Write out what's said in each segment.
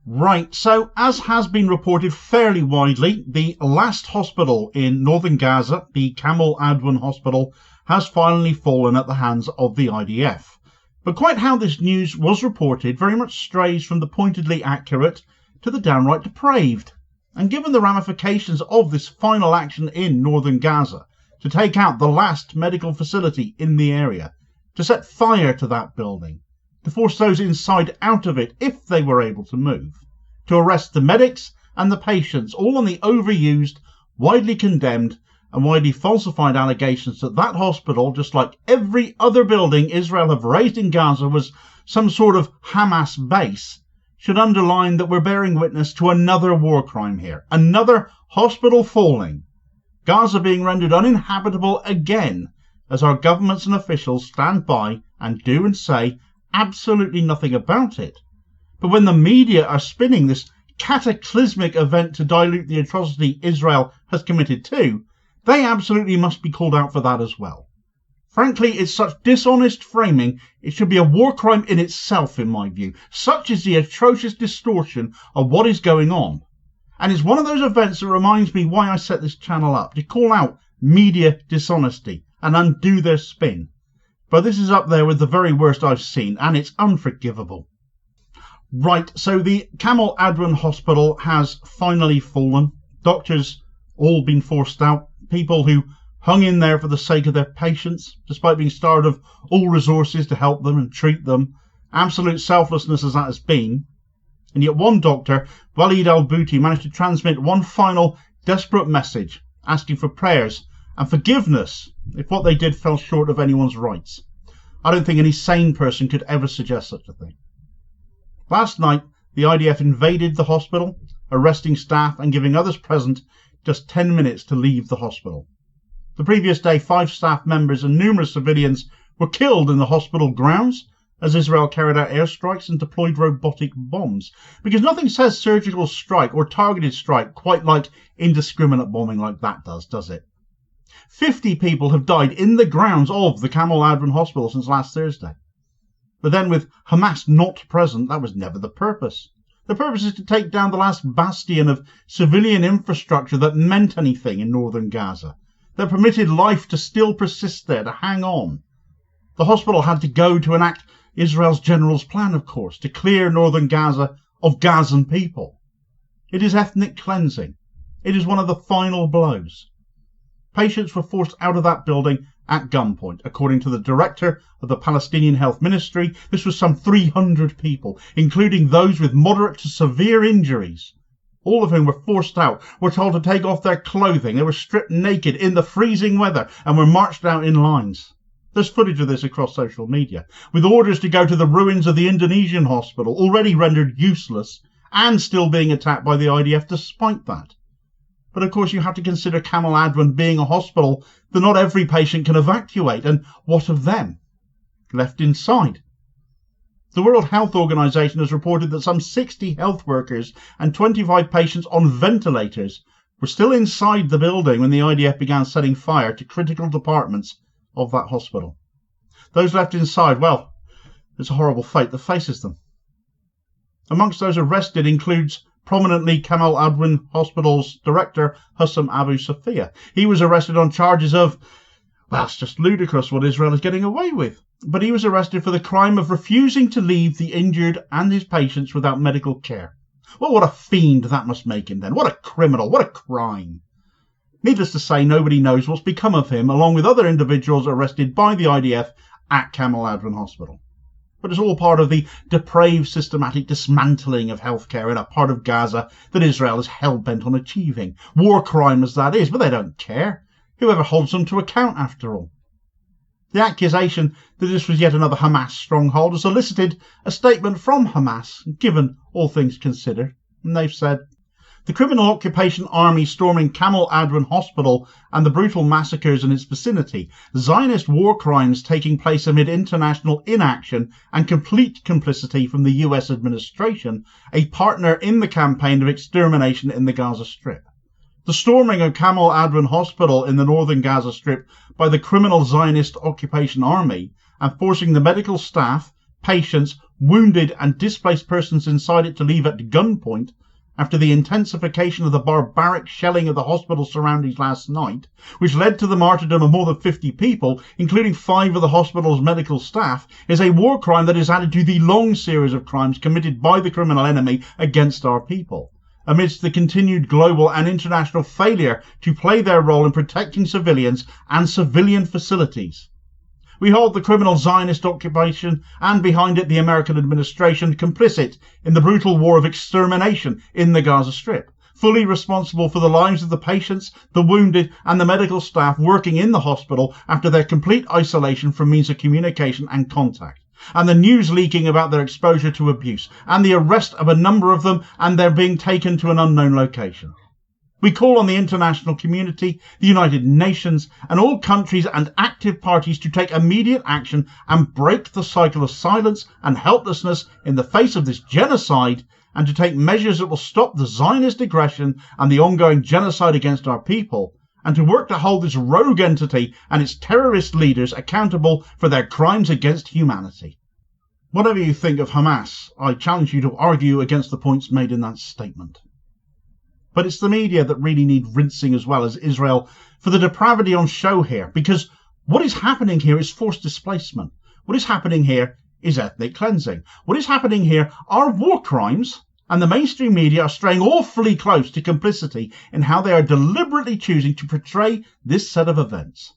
Right, so as has been reported fairly widely, the last hospital in Northern Gaza, the Kamal Adwan hospital, has finally fallen at the hands of the IDF. But quite how this news was reported very much strays from the pointedly accurate to the downright depraved. And given the ramifications of this final action in Northern Gaza, to take out the last medical facility in the area, to set fire to that building, to force those inside out of it if they were able to move, to arrest the medics and the patients, all on the overused, widely condemned and widely falsified allegations that that hospital, just like every other building Israel have razed in Gaza, was some sort of Hamas base, should underline that we're bearing witness to another war crime here, another hospital falling, Gaza being rendered uninhabitable again, as our governments and officials stand by and do and say absolutely nothing about it. But when the media are spinning this cataclysmic event to dilute the atrocity Israel has committed to, they absolutely must be called out for that as well. Frankly, it's such dishonest framing, it should be a war crime in itself, in my view. Such is the atrocious distortion of what is going on. And it's one of those events that reminds me why I set this channel up, to call out media dishonesty and undo their spin. But this is up there with the very worst I've seen, and it's unforgivable. Right, so the Kamal Adwan hospital has finally fallen. Doctors all been forced out. People who hung in there for the sake of their patients, despite being starved of all resources to help them and treat them. Absolute selflessness as that has been. And yet one doctor, Walid al-Bouti, managed to transmit one final desperate message, asking for prayers and forgiveness if what they did fell short of anyone's rights. I don't think any sane person could ever suggest such a thing. Last night, the IDF invaded the hospital, arresting staff and giving others present just 10 minutes to leave the hospital. The previous day, 5 staff members and numerous civilians were killed in the hospital grounds as Israel carried out airstrikes and deployed robotic bombs. Because nothing says surgical strike or targeted strike quite like indiscriminate bombing like that does it? 50 people have died in the grounds of the Kamal Adwan hospital since last Thursday. But then with Hamas not present, that was never the purpose. The purpose is to take down the last bastion of civilian infrastructure that meant anything in Northern Gaza, that permitted life to still persist there, to hang on. The hospital had to go to enact Israel's general's plan, of course, to clear Northern Gaza of Gazan people. It is ethnic cleansing. It is one of the final blows. Patients were forced out of that building at gunpoint. According to the director of the Palestinian Health Ministry, this was some 300 people, including those with moderate to severe injuries, all of whom were forced out, were told to take off their clothing. They were stripped naked in the freezing weather and were marched out in lines. There's footage of this across social media, with orders to go to the ruins of the Indonesian hospital, already rendered useless and still being attacked by the IDF despite that. But of course you have to consider Kamal Adwan being a hospital that not every patient can evacuate, and what of them? Left inside. The World Health Organization has reported that some 60 health workers and 25 patients on ventilators were still inside the building when the IDF began setting fire to critical departments of that hospital. Those left inside, well, it's a horrible fate that faces them. Amongst those arrested includes prominently Kamal Adwan Hospital's director, Hussam Abu Safia. He was arrested on charges of, well, it's just ludicrous what Israel is getting away with. But he was arrested for the crime of refusing to leave the injured and his patients without medical care. Well, what a fiend that must make him then. What a criminal. What a crime. Needless to say, nobody knows what's become of him, along with other individuals arrested by the IDF at Kamal Adwan Hospital. But it's all part of the depraved systematic dismantling of healthcare in a part of Gaza that Israel is hell-bent on achieving. War crime as that is, but they don't care. Whoever holds them to account, after all. The accusation that this was yet another Hamas stronghold has elicited a statement from Hamas, given all things considered, and they've said, the criminal occupation army storming Kamal Adwan Hospital and the brutal massacres in its vicinity, Zionist war crimes taking place amid international inaction and complete complicity from the US administration, a partner in the campaign of extermination in the Gaza Strip. The storming of Kamal Adwan Hospital in the northern Gaza Strip by the criminal Zionist occupation army and forcing the medical staff, patients, wounded and displaced persons inside it to leave at gunpoint after the intensification of the barbaric shelling of the hospital surroundings last night, which led to the martyrdom of more than 50 people, including 5 of the hospital's medical staff, is a war crime that is added to the long series of crimes committed by the criminal enemy against our people, amidst the continued global and international failure to play their role in protecting civilians and civilian facilities. We hold the criminal Zionist occupation and behind it the American administration complicit in the brutal war of extermination in the Gaza Strip, fully responsible for the lives of the patients, the wounded and the medical staff working in the hospital after their complete isolation from means of communication and contact, and the news leaking about their exposure to abuse, and the arrest of a number of them and their being taken to an unknown location. We call on the international community, the United Nations, and all countries and active parties to take immediate action and break the cycle of silence and helplessness in the face of this genocide, and to take measures that will stop the Zionist aggression and the ongoing genocide against our people, and to work to hold this rogue entity and its terrorist leaders accountable for their crimes against humanity. Whatever you think of Hamas, I challenge you to argue against the points made in that statement. But it's the media that really need rinsing as well as Israel for the depravity on show here, because what is happening here is forced displacement. What is happening here is ethnic cleansing. What is happening here are war crimes, and the mainstream media are straying awfully close to complicity in how they are deliberately choosing to portray this set of events.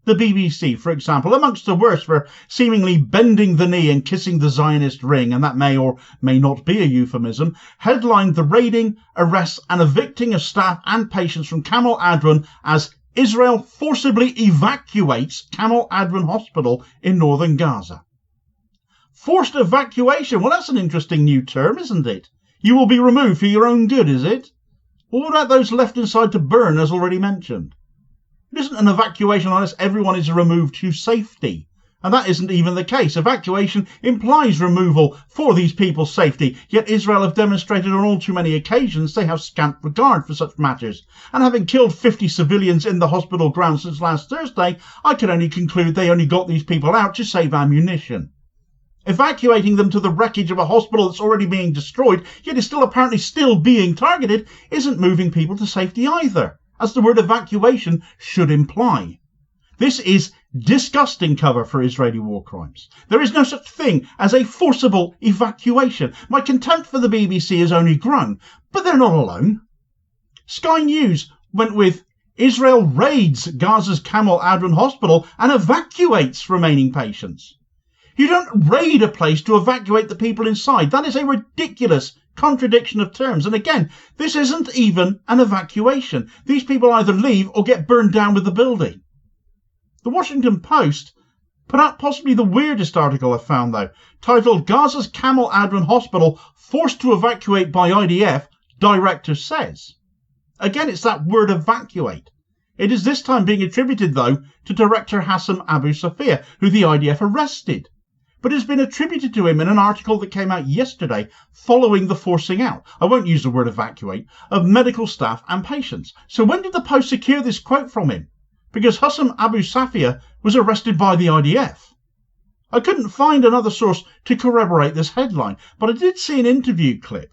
The BBC, for example, amongst the worst for seemingly bending the knee and kissing the Zionist ring, and that may or may not be a euphemism, headlined the raiding, arrests and evicting of staff and patients from Kamal Adwan as Israel forcibly evacuates Kamal Adwan Hospital in Northern Gaza. Forced evacuation, well, that's an interesting new term, isn't it? You will be removed for your own good, is it? Or what about those left inside to burn, as already mentioned? It isn't an evacuation unless everyone is removed to safety. And that isn't even the case. Evacuation implies removal for these people's safety, yet Israel have demonstrated on all too many occasions they have scant regard for such matters. And having killed 50 civilians in the hospital grounds since last Thursday, I can only conclude they only got these people out to save ammunition. Evacuating them to the wreckage of a hospital that's already being destroyed, yet is still apparently still being targeted, isn't moving people to safety either, as the word evacuation should imply. This is disgusting cover for Israeli war crimes. There is no such thing as a forcible evacuation. My contempt for the BBC has only grown, but they're not alone. Sky News went with Israel raids Gaza's Kamal Adwan Hospital and evacuates remaining patients. You don't raid a place to evacuate the people inside. That is a ridiculous contradiction of terms. And again, this isn't even an evacuation. These people either leave or get burned down with the building. The Washington Post put out possibly the weirdest article I've found, though, titled Gaza's Kamal Adwan Hospital Forced to Evacuate by IDF, Director Says. Again, it's that word evacuate. It is this time being attributed, though, to Director Hassam Abu Safia, who the IDF arrested. But it has been attributed to him in an article that came out yesterday following the forcing out, I won't use the word evacuate, of medical staff and patients. So when did the Post secure this quote from him? Because Hassam Abu Safia was arrested by the IDF. I couldn't find another source to corroborate this headline, but I did see an interview clip.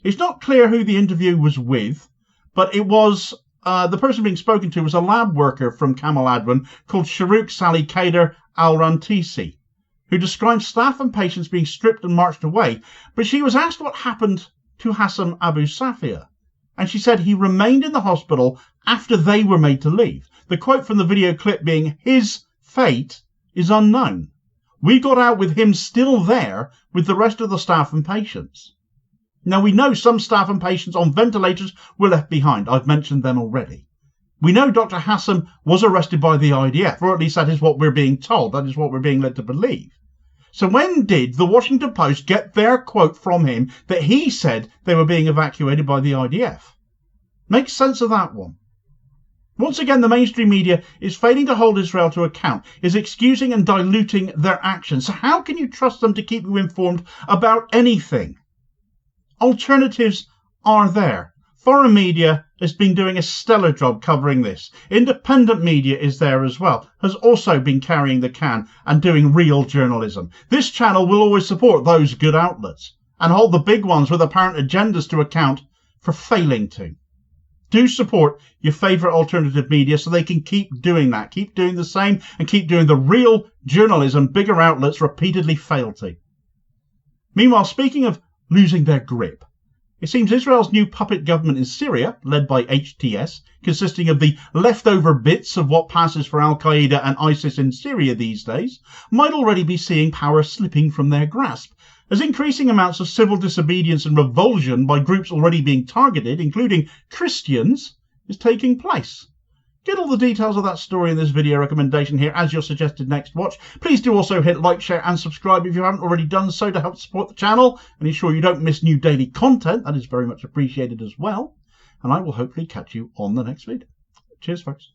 It's not clear who the interview was with, but it was the person being spoken to was a lab worker from Kamal Adwan called Sharouk Salih Kader Al-Rantisi, who described staff and patients being stripped and marched away, but she was asked what happened to Hassam Abu Safia, and she said he remained in the hospital after they were made to leave. The quote from the video clip being, "His fate is unknown. We got out with him still there with the rest of the staff and patients." Now, we know some staff and patients on ventilators were left behind. I've mentioned them already. We know Dr. Hassam was arrested by the IDF, or at least that is what we're being told. That is what we're being led to believe. So when did the Washington Post get their quote from him that he said they were being evacuated by the IDF? Make sense of that one. Once again, the mainstream media is failing to hold Israel to account, is excusing and diluting their actions. So how can you trust them to keep you informed about anything? Alternatives are there. Foreign media has been doing a stellar job covering this. Independent media is there as well, has also been carrying the can and doing real journalism. This channel will always support those good outlets and hold the big ones with apparent agendas to account for failing to. Do support your favourite alternative media so they can keep doing that, keep doing the same, and keep doing the real journalism bigger outlets repeatedly fail to. Meanwhile, speaking of losing their grip, it seems Israel's new puppet government in Syria, led by HTS, consisting of the leftover bits of what passes for Al-Qaeda and ISIS in Syria these days, might already be seeing power slipping from their grasp, as increasing amounts of civil disobedience and revulsion by groups already being targeted, including Christians, is taking place. Get all the details of that story in this video recommendation here as your suggested next watch. Please do also hit like, share and subscribe if you haven't already done so to help support the channel and ensure you don't miss new daily content. That is very much appreciated as well. And I will hopefully catch you on the next video. Cheers, folks.